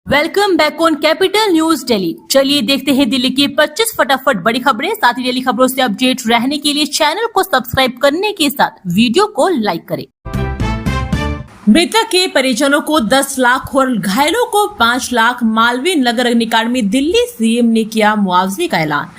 Welcome back on capital news Delhi. चलिए देखते हैं दिल्ली की 25 फटाफट बड़ी खबरें। साथ ही डेली खबरों से अपडेट रहने के लिए चैनल को सब्सक्राइब करने के साथ वीडियो को लाइक करें। मृतक के परिजनों को 10 लाख और घायलों को 5 लाख। मालवीय नगर अग्निकांड में दिल्ली सीएम ने किया मुआवजे का ऐलान।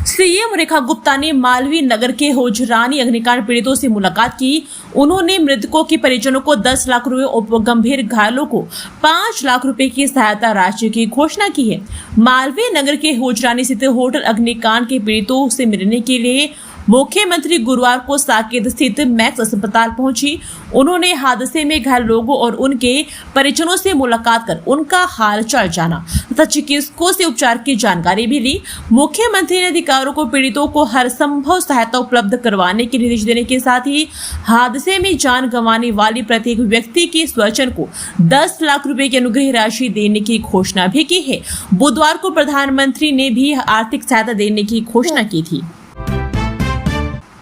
सीएम रेखा गुप्ता ने मालवीय नगर के होजरानी अग्निकांड पीड़ितों से मुलाकात की। उन्होंने मृतकों के परिजनों को 10 लाख रुपए और गंभीर घायलों को 5 लाख रुपए की सहायता राशि की घोषणा की है। मालवीय नगर के होजरानी स्थित होटल अग्निकांड के पीड़ितों से मिलने के लिए मुख्यमंत्री गुरुवार को साकेत स्थित मैक्स अस्पताल पहुंची। उन्होंने हादसे में घायल लोगों और उनके परिजनों से मुलाकात कर उनका हालचाल जाना तथा चिकित्सकों से उपचार की जानकारी भी ली। मुख्यमंत्री ने अधिकारियों को पीड़ितों को हर संभव सहायता उपलब्ध करवाने के निर्देश देने के साथ ही हादसे में जान गंवाने वाली प्रत्येक व्यक्ति के स्वजन को 10 लाख रुपए की अनुग्रह राशि देने की घोषणा भी की है। बुधवार को प्रधानमंत्री ने भी आर्थिक सहायता देने की घोषणा की थी।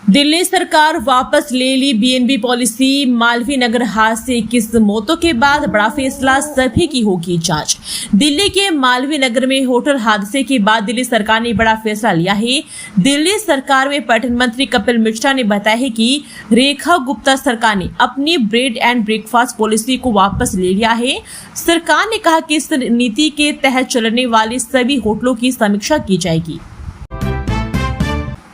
दिल्ली सरकार वापस ले ली बीएनबी पॉलिसी। मालवीय नगर हादसे 21 मौतों के बाद बड़ा फैसला, सभी की होगी जांच। दिल्ली के मालवीय नगर में होटल हादसे के बाद दिल्ली सरकार ने बड़ा फैसला लिया है। दिल्ली सरकार में पर्यटन मंत्री कपिल मिश्रा ने बताया है कि रेखा गुप्ता सरकार ने अपनी ब्रेड एंड ब्रेकफास्ट पॉलिसी को वापस ले लिया है। सरकार ने कहा कि इस नीति के तहत चलने वाले सभी होटलों की समीक्षा की जाएगी।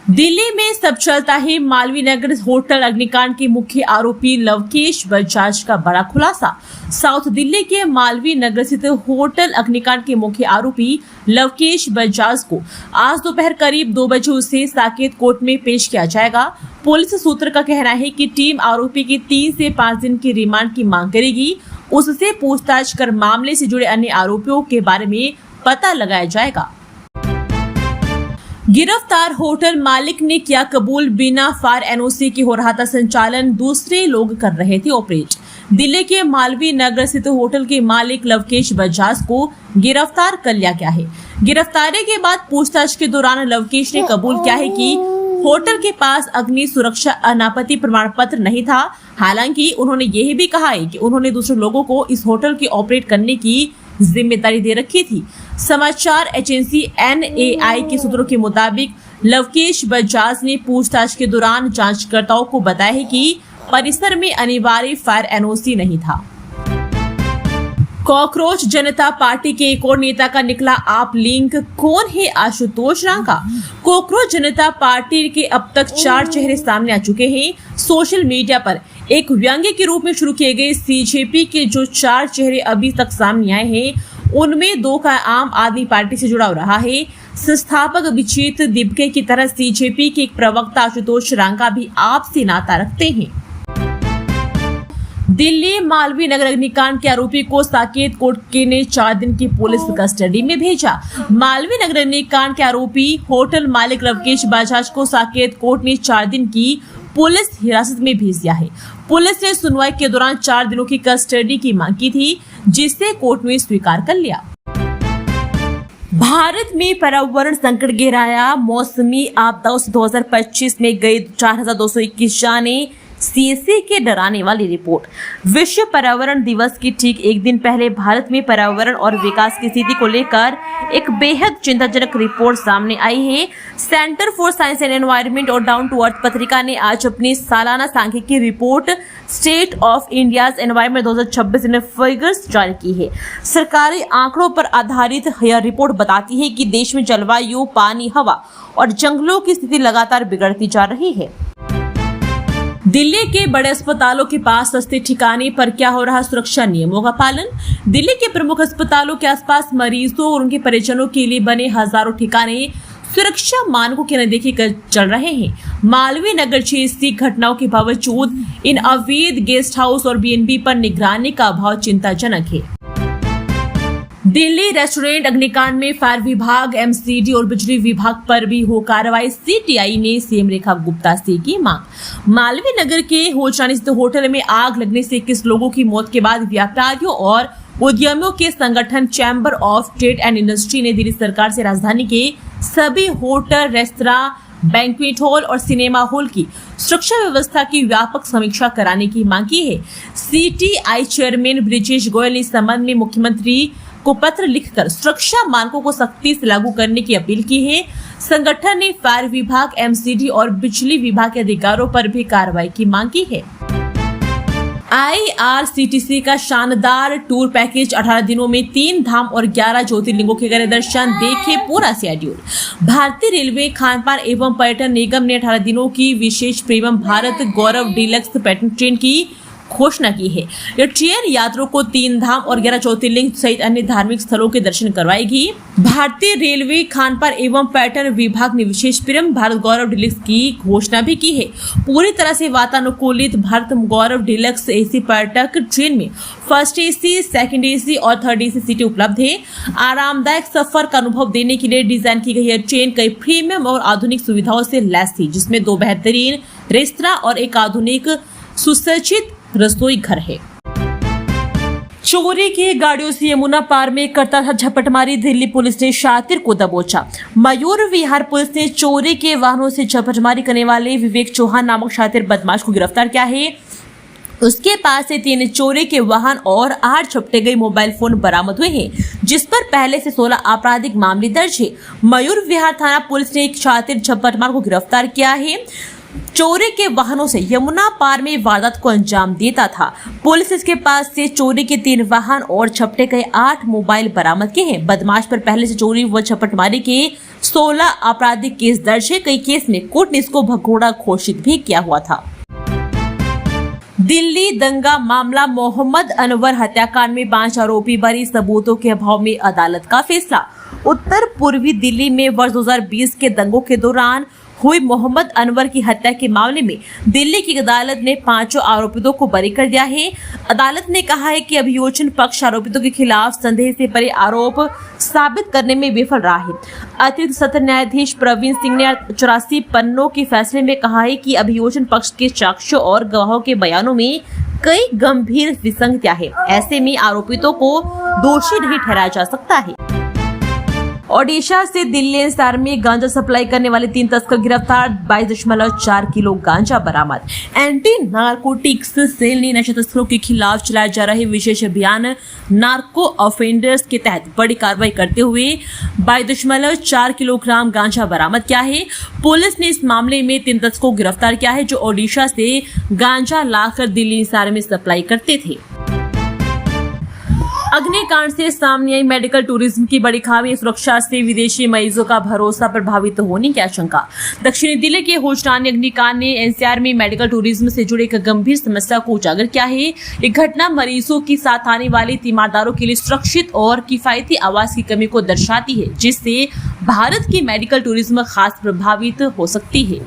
दिल्ली में सब चलता है। मालवीय नगर होटल अग्निकांड के मुख्य आरोपी लवकेश बजाज का बड़ा खुलासा। साउथ दिल्ली के मालवीय नगर स्थित होटल अग्निकांड के मुख्य आरोपी लवकेश बजाज को आज दोपहर करीब 2 बजे उसे साकेत कोर्ट में पेश किया जाएगा। पुलिस सूत्र का कहना है कि टीम आरोपी की 3 से 5 दिन की रिमांड की मांग करेगी। उससे पूछताछ कर मामले से जुड़े अन्य आरोपियों के बारे में पता लगाया जाएगा। गिरफ्तार होटल मालिक ने किया कबूल, बिना फायर एनओसी के हो रहा था संचालन, दूसरे लोग कर रहे थे ऑपरेट। दिल्ली के मालवीय नगर स्थित होटल के मालिक लवकेश बजाज को गिरफ्तार कर लिया गया है। गिरफ्तारी के बाद पूछताछ के दौरान लवकेश ने कबूल किया है कि होटल के पास अग्नि सुरक्षा अनापत्ति प्रमाण पत्र नहीं था। हालांकि उन्होंने यह भी कहा है कि उन्होंने दूसरे लोगों को इस होटल की ऑपरेट करने की जिम्मेदारी दे रखी थी। समाचार एजेंसी एनएआई के सूत्रों के मुताबिक लवकेश बजाज ने पूछताछ के दौरान जांचकर्ताओं को बताया है कि परिसर में अनिवार्य फायर एनओसी नहीं था। कॉकरोच जनता पार्टी के एक और नेता का निकला आप लिंक, कौन है आशुतोष रांका? कॉकरोच जनता पार्टी के अब तक 4 चेहरे सामने आ चुके हैं। सोशल मीडिया पर एक व्यंग्य के रूप में शुरू किए गए सीजेपी के जो 4 चेहरे अभी तक सामने आए हैं, उनमें 2 का आम आदमी पार्टी से जुड़ा रहा है। संस्थापक अभिजीत दिब्गे की तरह सीजेपी के एक प्रवक्ता आशुतोष रांका भी आपसे नाता रखते हैं। दिल्ली मालवीय नगर अग्निकांड के आरोपी को साकेत कोर्ट ने 4 दिन की पुलिस कस्टडी में भेजा। मालवीय नगर अग्निकांड के आरोपी होटल मालिक लवकेश बजाज को साकेत कोर्ट ने 4 दिन की पुलिस हिरासत में भेज दिया है। पुलिस ने सुनवाई के दौरान 4 दिनों की कस्टडी की मांग की थी, जिसे कोर्ट ने स्वीकार कर लिया। भारत में पर्यावरण संकट गहराया। मौसमी आपदाओं से 2025 में गए 4221 जाने सीएससी के डराने वाली रिपोर्ट। विश्व पर्यावरण दिवस की ठीक एक दिन पहले भारत में पर्यावरण और विकास की स्थिति को लेकर एक बेहद चिंताजनक रिपोर्ट सामने आई है। Centre for science and environment और डाउन टू अर्थ पत्रिका ने आज अपनी सालाना सांख्यिकी report state of India's environment 2026 in figures जारी की है। सरकारी आंकड़ों पर आधारित यह रिपोर्ट बताती है कि देश में जलवायु, पानी, हवा और जंगलों की स्थिति लगातार बिगड़ती जा रही है। दिल्ली के बड़े अस्पतालों के पास सस्ते ठिकाने पर क्या हो रहा सुरक्षा नियमों का पालन? दिल्ली के प्रमुख अस्पतालों के आसपास मरीजों और उनके परिजनों के लिए बने हजारों ठिकाने सुरक्षा मानकों की अनदेखी कर चल रहे हैं। मालवीय नगर जैसी घटनाओं के बावजूद इन अवैध गेस्ट हाउस और बीएनबी पर निगरानी का अभाव चिंताजनक है। दिल्ली रेस्टोरेंट अग्निकांड में फायर विभाग, एमसीडी और बिजली विभाग पर भी हो कार्रवाई। सीटीआई ने सीएम रेखा गुप्ता से की मांग। मालवीय नगर के होजरानी स्थित होटल में आग लगने से 21 लोगों की मौत के बाद व्यापारियों और उद्यमियों के संगठन chamber of trade and industry ने दिल्ली सरकार से राजधानी के सभी होटल, रेस्तरां, बैंक्वेट हॉल और सिनेमा हॉल की सुरक्षा व्यवस्था की व्यापक समीक्षा कराने की मांग की है। सीटीआई चेयरमैन ब्रिजेश गोयल ने इस संबंध में मुख्यमंत्री को पत्र लिखकर सुरक्षा मानकों को सख्ती से लागू करने की अपील की है। संगठन ने फायर विभाग, एमसीडी और बिजली विभाग के अधिकारियों पर भी कार्रवाई की मांग की है। IRCTC का शानदार टूर पैकेज 18 दिनों में 3 धाम और 11 ज्योतिर्लिंगों के करे दर्शन, देखे पूरा शेड्यूल। भारतीय रेलवे खान पान एवं पर्यटन निगम ने 18 दिनों की विशेष प्रीमियम भारत गौरव डीलक्स पर्यटन ट्रेन की घोषणा की है। यह ट्रेन यात्रियों को 3 धाम और 11 ज्योतिर्लिंग सहित अन्य धार्मिक स्थलों के दर्शन करवाएगी। भारतीय रेलवे खान पान एवं पर्यटन विभाग ने विशेष प्रीमियम भारत गौरव डीलक्स की घोषणा भी की है। पूरी तरह से वातानुकूलित भारत गौरव डीलक्स एसी पर्यटक ट्रेन में फर्स्ट एसी, सेकंड एसी और थर्ड एसी सीटें उपलब्ध है। आरामदायक सफर का अनुभव देने के लिए डिजाइन की गई यह ट्रेन कई प्रीमियम और आधुनिक सुविधाओं से लैस थी, जिसमें 2 बेहतरीन रेस्तरां और एक आधुनिक सुसज्जित रसोई घर है। चोरी की गाड़ियों से यमुना पार में करता था झपटमारी, दिल्ली पुलिस ने शातिर को दबोचा। मयूर विहार पुलिस ने चोरी के वाहनों से झपटमारी करने वाले विवेक चौहान नामक शातिर बदमाश को गिरफ्तार किया है। उसके पास से 3 चोरी के वाहन और 8 झपटे गए मोबाइल फोन बरामद हुए हैं, जिस पर पहले से 16 आपराधिक मामले दर्ज है। मयूर विहार थाना पुलिस ने एक शातिर झपटमार को गिरफ्तार किया है। चोरी के वाहनों से यमुना पार में वारदात को अंजाम देता था। पुलिस इसके पास से चोरी के 3 वाहन और झपटे गए 8 मोबाइल बरामद किए हैं। बदमाश पर पहले से चोरी व झपटमारी के 16 आपराधिक केस दर्ज है। कई केस में कोर्ट ने इसको भगोड़ा घोषित भी किया हुआ था। दिल्ली दंगा मामला, मोहम्मद अनवर हत्याकांड में 5 आरोपी बरी, सबूतों के अभाव में अदालत का फैसला। उत्तर पूर्वी दिल्ली में वर्ष 2020 के दंगों के दौरान हुई मोहम्मद अनवर की हत्या के मामले में दिल्ली की अदालत ने 5 आरोपितों को बरी कर दिया है। अदालत ने कहा है कि अभियोजन पक्ष आरोपितों के खिलाफ संदेह से परे आरोप साबित करने में विफल रहा है। अतिरिक्त सत्र न्यायाधीश प्रवीण सिंह ने 84 पन्नों के फैसले में कहा है कि अभियोजन पक्ष के साक्ष्यों और गवाहों के बयानों में कई गंभीर विसंगतियां हैं। ऐसे में आरोपितों को दोषी नहीं ठहराया जा सकता है। ओडिशा से दिल्ली एनसीआर में गांजा सप्लाई करने वाले 3 तस्कर गिरफ्तार, 22.4 किलो गांजा बरामद। एंटी नारकोटिक्स सेल ने नशा तस्करों के खिलाफ चलाए जा रहे विशेष अभियान नार्को ऑफेंडर्स के तहत बड़ी कार्रवाई करते हुए 22.4 किलोग्राम गांजा बरामद किया है। पुलिस ने इस मामले में 3 तस्करों को गिरफ्तार किया है, जो ओडिशा से गांजा लाकर दिल्ली एनसीआर में सप्लाई करते थे। अग्निकांड से सामने आई मेडिकल टूरिज्म की बड़ी खामी, सुरक्षा से विदेशी मरीजों का भरोसा प्रभावित होने की आशंका। दक्षिणी दिल्ली के होशनानी अग्निकांड ने एनसीआर में मेडिकल टूरिज्म से जुड़े एक गंभीर समस्या को उजागर किया है। ये घटना मरीजों के साथ आने वाले तीमारदारों के लिए सुरक्षित और किफायती आवास की कमी को दर्शाती है, जिससे भारत की मेडिकल टूरिज्म खास प्रभावित हो सकती है।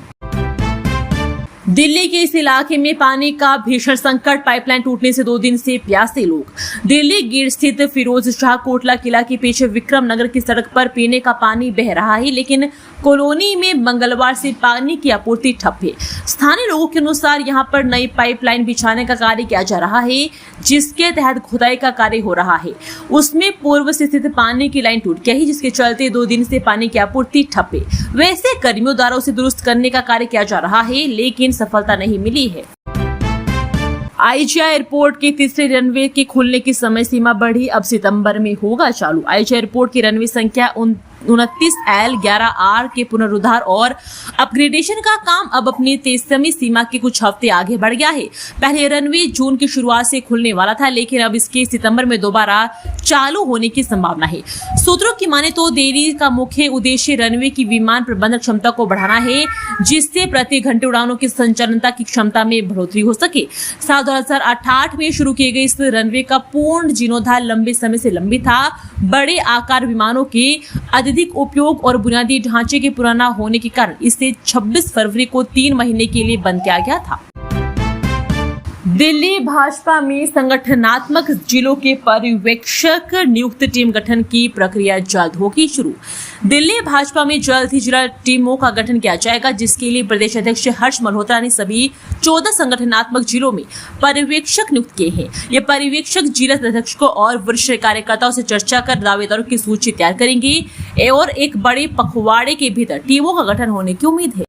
दिल्ली के इस इलाके में पानी का भीषण संकट, पाइपलाइन टूटने से 2 दिन से प्यासे लोग। दिल्ली गेट स्थित फिरोज शाह कोटला किला के पीछे विक्रम नगर की सड़क पर पीने का पानी बह रहा है, लेकिन कॉलोनी में मंगलवार से पानी की आपूर्ति ठप है। स्थानीय लोगों के अनुसार यहां पर नई पाइपलाइन बिछाने का कार्य किया जा रहा है, जिसके तहत खुदाई का कार्य हो रहा है। उसमें पूर्व से स्थित पानी की लाइन टूट गई है, जिसके चलते 2 दिन से पानी की आपूर्ति ठप है। वैसे कर्मियों द्वारा उसे दुरुस्त करने का कार्य किया जा रहा है, लेकिन सफलता नहीं मिली है। आईजीआई एयरपोर्ट के तीसरे रनवे के खुलने की समय सीमा बढ़ी, अब सितंबर में होगा चालू। आईजीआई एयरपोर्ट की रनवे संख्या 29L11R के पुनरुद्धार और अपग्रेडेशन का काम अब अपनी 23वीं सीमा के कुछ हफ्ते आगे बढ़ गया है। पहले रनवे जून की शुरुआत से खुलने वाला था, लेकिन अब इसके सितंबर में दोबारा चालू होने की संभावना है। सूत्रों की माने तो देरी का मुख्य उद्देश्य रनवे की विमान प्रबंधन क्षमता को बढ़ाना है, जिससे प्रति घंटे उड़ानों की संचालनता की क्षमता में बढ़ोतरी हो सके। साल 2008 में शुरू किए गए इस रनवे का पूर्ण जीर्णोद्धार लंबे समय से लंबित था। बड़े आकार विमानों के अत्यधिक उपयोग और बुनियादी ढांचे के पुराना होने के कारण इसे 26 फरवरी को 3 महीने के लिए बंद किया गया था। दिल्ली भाजपा में संगठनात्मक जिलों के पर्यवेक्षक नियुक्त टीम गठन की प्रक्रिया जल्द होगी शुरू। दिल्ली भाजपा में जल्द ही जिला टीमों का गठन किया जाएगा, जिसके लिए प्रदेश अध्यक्ष हर्ष मल्होत्रा ने सभी 14 संगठनात्मक जिलों में पर्यवेक्षक नियुक्त किए हैं। ये पर्यवेक्षक जिला अध्यक्षों और वरिष्ठ कार्यकर्ताओं से चर्चा कर दावेदारों की सूची तैयार करेंगे और एक बड़े पखवाड़े के भीतर टीमों का गठन होने की उम्मीद है।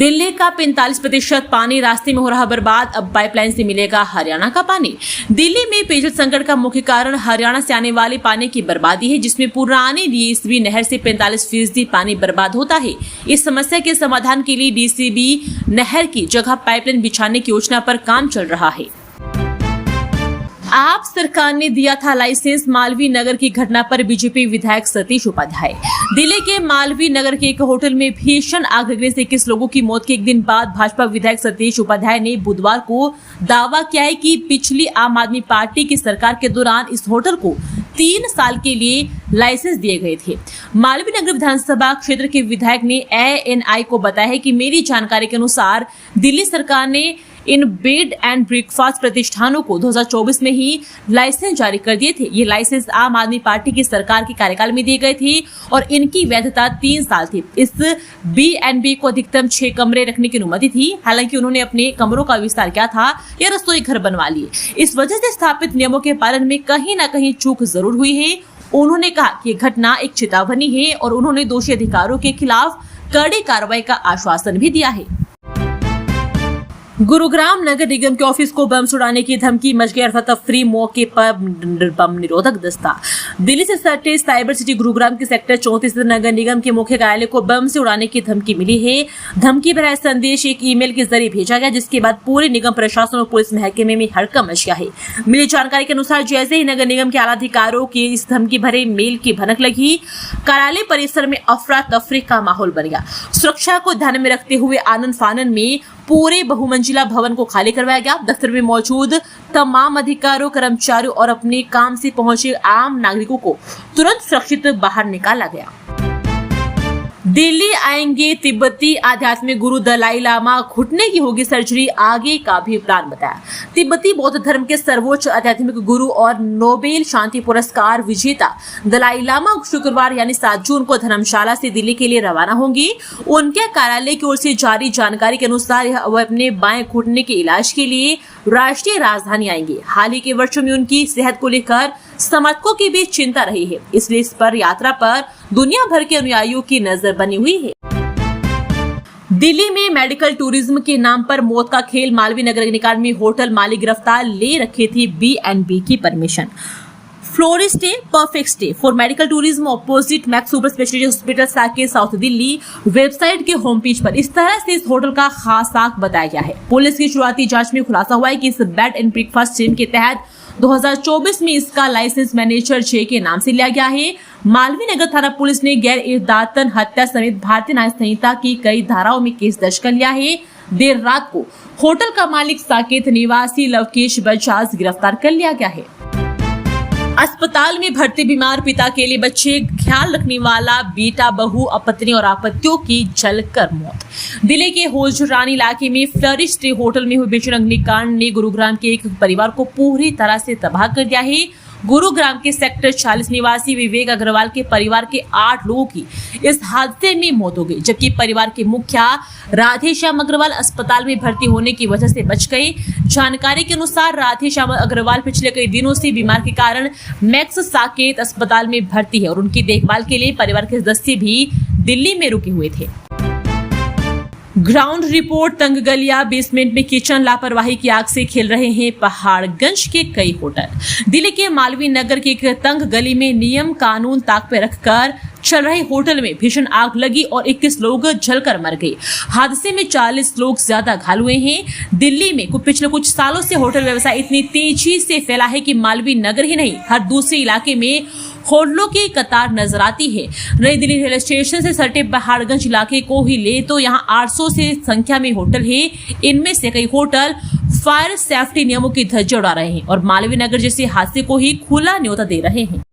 दिल्ली का 45% पानी रास्ते में हो रहा बर्बाद, अब पाइपलाइन से मिलेगा हरियाणा का पानी। दिल्ली में पेयजल संकट का मुख्य कारण हरियाणा से आने वाले पानी की बर्बादी है, जिसमें पुरानी डीसीबी नहर से 45% पानी बर्बाद होता है। इस समस्या के समाधान के लिए डीसीबी नहर की जगह पाइपलाइन बिछाने की योजना पर काम चल रहा है। आप सरकार ने दिया था लाइसेंस, मालवीय नगर की घटना पर बीजेपी विधायक सतीश उपाध्याय। दिल्ली के मालवीय नगर के एक होटल में भीषण आग लगने से 21 लोगों की मौत के एक दिन बाद भाजपा विधायक सतीश उपाध्याय ने बुधवार को दावा किया है कि पिछली आम आदमी पार्टी की सरकार के दौरान इस होटल को 3 साल के लिए लाइसेंस दिए गए थे। मालवीय नगर विधानसभा क्षेत्र के विधायक ने ANI को बताया है कि मेरी जानकारी के अनुसार दिल्ली सरकार ने इन बेड एंड ब्रेकफास्ट प्रतिष्ठानों को 2024 में ही लाइसेंस जारी कर दिए थे। ये लाइसेंस आम आदमी पार्टी की सरकार के कार्यकाल में दिए गए थे और इनकी वैधता 3 साल थी। इस B&B को अधिकतम 6 कमरे रखने की अनुमति थी। हालांकि उन्होंने अपने कमरों का विस्तार किया था या रसोई घर बनवा लिए। इस वजह से स्थापित नियमों के पालन में कहीं न कहीं चूक जरूर हुई है। उन्होंने कहा कि घटना एक चेतावनी है और उन्होंने दोषी अधिकारियों के खिलाफ कड़ी कार्रवाई का आश्वासन भी दिया है। गुरुग्राम नगर निगम के ऑफिस को बम से उड़ाने की धमकी, मच गई अफरा-तफरी, मौके पर बम निरोधक दस्ता। दिल्ली से सटे साइबर सिटी गुरुग्राम के सेक्टर 34 नगर निगम के मुख्य कार्यालय को बम से उड़ाने की धमकी मिली है। धमकी भरा संदेश एक ईमेल के जरिए भेजा गया, जिसके बाद पूरे निगम प्रशासन और पुलिस महकमे में हड़कंप मच गया है। मिली जानकारी के अनुसार जैसे ही नगर निगम के आला अधिकारियों की इस धमकी भरे मेल की भनक लगी, कार्यालय परिसर में अफरा तफरी का माहौल बन गया। सुरक्षा को ध्यान में रखते हुए आनन फानन में पूरे बहुमंजिला भवन को खाली करवाया गया। दफ्तर में मौजूद तमाम अधिकारियों, कर्मचारियों और अपने काम से पहुंचे आम नागरिकों को तुरंत सुरक्षित बाहर निकाला गया। दिल्ली आएंगे तिब्बती आध्यात्मिक गुरु दलाई लामा, घुटने की होगी सर्जरी, आगे का भी प्लान बताया। तिब्बती बौद्ध धर्म के सर्वोच्च आध्यात्मिक गुरु और नोबेल शांति पुरस्कार विजेता दलाई लामा शुक्रवार यानी 7 जून को धर्मशाला से दिल्ली के लिए रवाना होंगे। उनके कार्यालय की ओर से जारी जानकारी के अनुसार वह अपने बाएं घुटने के इलाज के लिए राष्ट्रीय राजधानी आएंगे। हाल ही के वर्षों में उनकी सेहत को लेकर समर्थकों की भी चिंता रही है, इसलिए इस पर यात्रा पर दुनिया भर के अनुयायियों की नजर बनी हुई है। दिल्ली में मेडिकल टूरिज्म के नाम पर मौत का खेल, मालवीय नगर निकाय में होटल मालिक गिरफ्तार, ले रखे थे B&B की permission. Floor stay perfect stay for medical tourism opposite max super speciality hospital Saket south Delhi website के होम पेज पर इस तरह से इस होटल का खास आंक बताया गया है। पुलिस की शुरुआती जांच में खुलासा हुआ है कि इस बेड एंड ब्रेकफास्ट चेन के तहत 2024 में इसका लाइसेंस मैनेजर जे के नाम से लिया गया है। मालवीय नगर थाना पुलिस ने गैर इरादतन हत्या समेत भारतीय न्याय संहिता की कई धाराओं में केस दर्ज कर लिया है। देर रात को होटल का मालिक साकेत निवासी लवकेश बजाज गिरफ्तार कर लिया गया है। अस्पताल में भर्ती बीमार पिता के लिए बच्चे ख्याल रखने वाला बेटा, बहू, अपत्नी और आपत्तियों की जलकर मौत। दिल्ली के होजरानी इलाके में फ्लरिश स्टे होटल में हुए भीषण अग्निकांड ने गुरुग्राम के एक परिवार को पूरी तरह से तबाह कर दिया है। गुरुग्राम के सेक्टर 40 निवासी विवेक अग्रवाल के परिवार के 8 लोगों की इस हादसे में मौत हो गई, जबकि परिवार के मुखिया राधेश्याम अग्रवाल अस्पताल में भर्ती होने की वजह से बच गए। जानकारी के अनुसार राधेश्याम अग्रवाल पिछले कई दिनों से बीमार के कारण मैक्स साकेत अस्पताल में भर्ती है और उनकी देखभाल के लिए परिवार के सदस्य भी दिल्ली में रुके हुए थे। ग्राउंड रिपोर्ट, तंग गलियां, बेसमेंट में किचन, लापरवाही की आग से खेल रहे हैं पहाड़गंज के कई होटल। दिल्ली के मालवीय नगर की एक तंग गली में नियम कानून ताक पे रखकर चल रहे होटल में भीषण आग लगी और 21 लोग जलकर मर गए। हादसे में 40 लोग ज्यादा घायल हुए हैं। दिल्ली में पिछले कुछ सालों से होटल व्यवसाय इतनी तेजी से फैला है कि मालवीय नगर ही नहीं, हर दूसरे इलाके में होटलों की कतार नजर आती है। नई दिल्ली रेलवे स्टेशन से सटे पहाड़गंज इलाके को ही ले तो यहाँ 800 से संख्या में होटल है। इनमें से कई होटल फायर सेफ्टी नियमों की धज्जियां उड़ा रहे हैं और मालवीय नगर जैसे हादसे को ही खुला न्योता दे रहे हैं।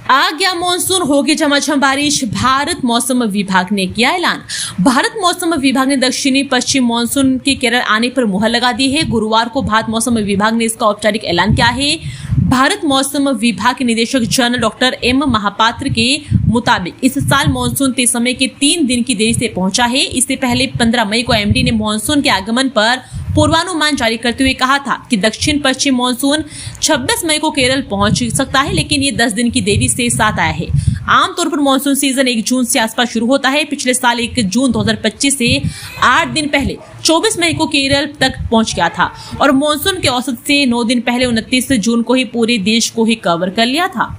आ गया मॉनसून, होगी झमाझम बारिश, भारत मौसम विभाग ने किया ऐलान। भारत मौसम विभाग ने दक्षिणी पश्चिम मॉनसून के केरल आने पर मुहर लगा दी है। गुरुवार को भारत मौसम विभाग ने इसका औपचारिक ऐलान किया है। भारत मौसम विभाग के निदेशक जनरल डॉक्टर एम महापात्र के मुताबिक इस साल मॉनसून तय समय के 3 दिन की देरी से पहुंचा है। इससे पहले 15 मई को एमडी ने मॉनसून के आगमन पर पूर्वानुमान जारी करते हुए कहा था कि दक्षिण पश्चिम मॉनसून 26 मई को केरल पहुंच सकता है, लेकिन ये 10 दिन की देरी से साथ आया है। आमतौर पर मानसून सीजन 1 जून से आसपास शुरू होता है। पिछले साल 1 जून 2025 से 8 दिन पहले 24 मई को केरल तक पहुंच गया था और मानसून के औसत से 9 दिन पहले 29 जून को ही पूरे देश को ही कवर कर लिया था।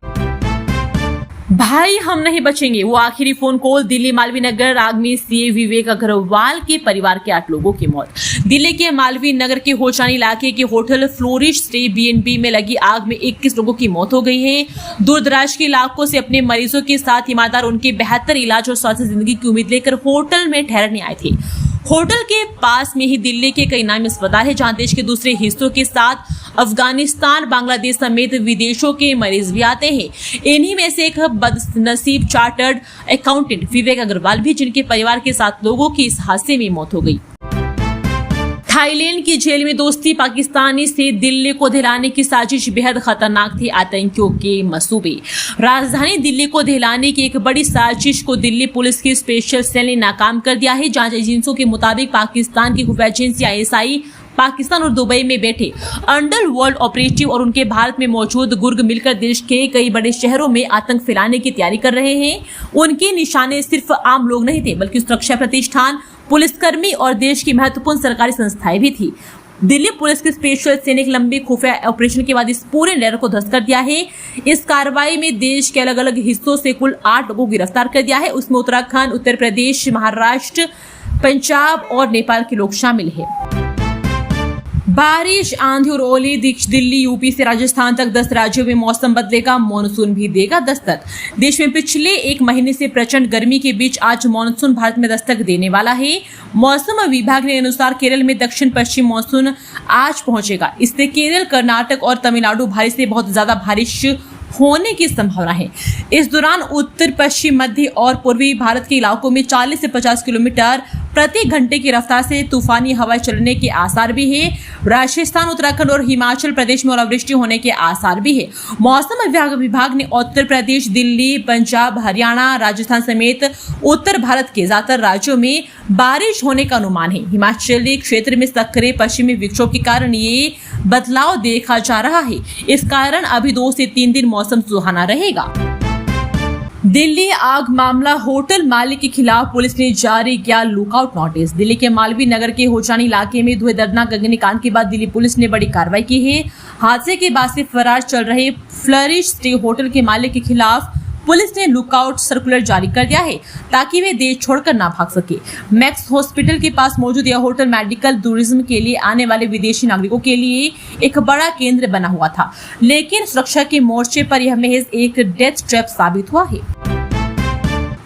भाई हम नहीं बचेंगे, वो आखिरी फोन कॉल। दिल्ली मालवीय नगर आग में सीए विवेक अग्रवाल के परिवार के 8 लोगों की मौत। दिल्ली के मालवीय नगर के होचानी इलाके के होटल फ्लोरिश स्टे B&B में लगी आग में 21 लोगों की मौत हो गई है। दूर दराज के इलाकों से अपने मरीजों के साथ ईमानदार उनके बेहतर इलाज और स्वास्थ्य जिंदगी की उम्मीद लेकर होटल में ठहरने आए थे। होटल के पास में ही दिल्ली के कई नामी अस्पताल है जहां देश के दूसरे हिस्सों के साथ अफगानिस्तान, बांग्लादेश समेत विदेशों के मरीज भी आते हैं। इन्हीं में से एक बदनसीब चार्टर्ड अकाउंटेंट विवेक अग्रवाल भी, जिनके परिवार के 7 लोगों की इस हादसे में मौत हो गई। थाईलैंड की जेल में दोस्ती, पाकिस्तानी से दिल्ली को दिलाने की साजिश बेहद खतरनाक थी। आतंकियों के मंसूबे। राजधानी दिल्ली को दिलाने की एक बड़ी साजिश को दिल्ली पुलिस की स्पेशल सेल ने नाकाम कर दिया है। जांच एजेंसियों के मुताबिक पाकिस्तान की खुफिया एजेंसी ISI पाकिस्तान और दुबई में बैठे अंडरवर्ल्ड ऑपरेटिव और उनके भारत में मौजूद गुर्ग मिलकर देश के कई बड़े शहरों में आतंक फैलाने की तैयारी कर रहे हैं। उनके निशाने सिर्फ आम लोग नहीं थे, बल्कि सुरक्षा प्रतिष्ठान, पुलिसकर्मी और देश की महत्वपूर्ण सरकारी संस्थाएं भी थी। दिल्ली पुलिस की स्पेशल सेल ने एक लंबी खुफिया ऑपरेशन के बाद इस पूरे नेटवर्क को ध्वस्त कर दिया है। इस कार्रवाई में देश के अलग अलग हिस्सों से कुल 8 लोगों को गिरफ्तार कर दिया है। उसमें उत्तराखंड, उत्तर प्रदेश, महाराष्ट्र, पंजाब और नेपाल के लोग शामिल हैं। बारिश, आंधी और ओले। दिल्ली, यूपी से राजस्थान तक 10 राज्यों में मौसम बदलेगा, मानसून भी देगा दस्तक। देश में पिछले 1 महीने से प्रचंड गर्मी के बीच आज मानसून भारत में दस्तक देने वाला है। मौसम विभाग के अनुसार केरल में दक्षिण पश्चिम मानसून आज पहुंचेगा। इससे केरल, कर्नाटक और तमिलनाडु भारी से बहुत ज्यादा बारिश होने की संभावना है। इस दौरान उत्तर पश्चिम, मध्य और पूर्वी भारत के इलाकों में 40 से 50 किलोमीटर प्रति घंटे की रफ्तार से तूफानी हवाएं चलने के आसार भी है। राजस्थान, उत्तराखंड और हिमाचल प्रदेश में ओलावृष्टि होने के आसार भी है। मौसम विभाग ने उत्तर प्रदेश, दिल्ली, पंजाब, हरियाणा, राजस्थान समेत उत्तर भारत के ज्यादातर राज्यों में बारिश होने का अनुमान है। हिमाचली क्षेत्र में सक्रिय पश्चिमी विक्षोभ के कारण ये बदलाव देखा जा रहा है। इस कारण अभी 2 से 3 दिन मौसम सुहाना रहेगा। दिल्ली आग मामला, होटल मालिक के खिलाफ पुलिस ने जारी किया लुकआउट नोटिस। दिल्ली के मालवीय नगर के होचानी इलाके में हुए दर्दनाक अग्निकांड के बाद दिल्ली पुलिस ने बड़ी कार्रवाई की है। हादसे के बाद से फरार चल रहे फ्लरिश स्टे होटल के मालिक के खिलाफ पुलिस ने लुकआउट सर्कुलर जारी कर दिया है ताकि वे देश छोड़कर ना भाग सके। मैक्स हॉस्पिटल के पास मौजूद यह होटल मेडिकल टूरिज्म के लिए आने वाले विदेशी नागरिकों के लिए एक बड़ा केंद्र बना हुआ था, लेकिन सुरक्षा के मोर्चे पर यह महज एक डेथ ट्रैप साबित हुआ है।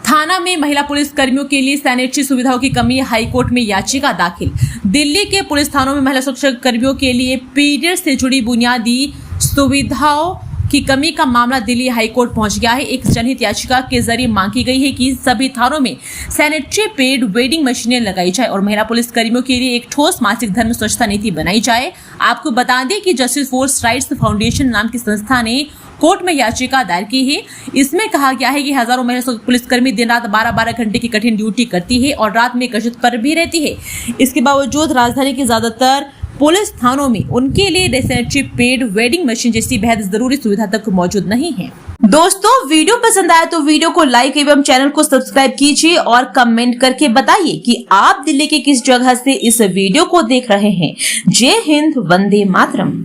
थाना में महिला पुलिस कर्मियों के लिए सैनिटरी सुविधाओं की कमी, हाईकोर्ट में याचिका दाखिल। दिल्ली के पुलिस थानों में महिला सुरक्षा कर्मियों के लिए पीरियड से जुड़ी बुनियादी सुविधाओं की कमी का मामला दिल्ली हाईकोर्ट पहुंच गया है। एक जनहित याचिका के जरिए मांग की गई है कि सभी थानों में सैनिटरी पैड वेडिंग मशीनें लगाई जाए और महिला पुलिस कर्मियों के लिए एक ठोस मासिक धर्म स्वच्छता नीति बनाई जाए। आपको बता दें कि जस्टिस फोर्स राइट्स फाउंडेशन नाम की संस्था ने कोर्ट में याचिका दायर की है। इसमें कहा गया है कि हजारों महिला पुलिसकर्मी दिन रात 12-12 घंटे की कठिन ड्यूटी करती है और रात में गश्त पर भी रहती है। इसके बावजूद राजधानी के ज्यादातर पुलिस थानों में उनके लिए सैनिटरी पैड वेडिंग मशीन जैसी बेहद जरूरी सुविधा तक मौजूद नहीं है। दोस्तों, वीडियो पसंद आया तो वीडियो को लाइक एवं चैनल को सब्सक्राइब कीजिए और कमेंट करके बताइए कि आप दिल्ली के किस जगह से इस वीडियो को देख रहे हैं। जय हिंद, वंदे मातरम।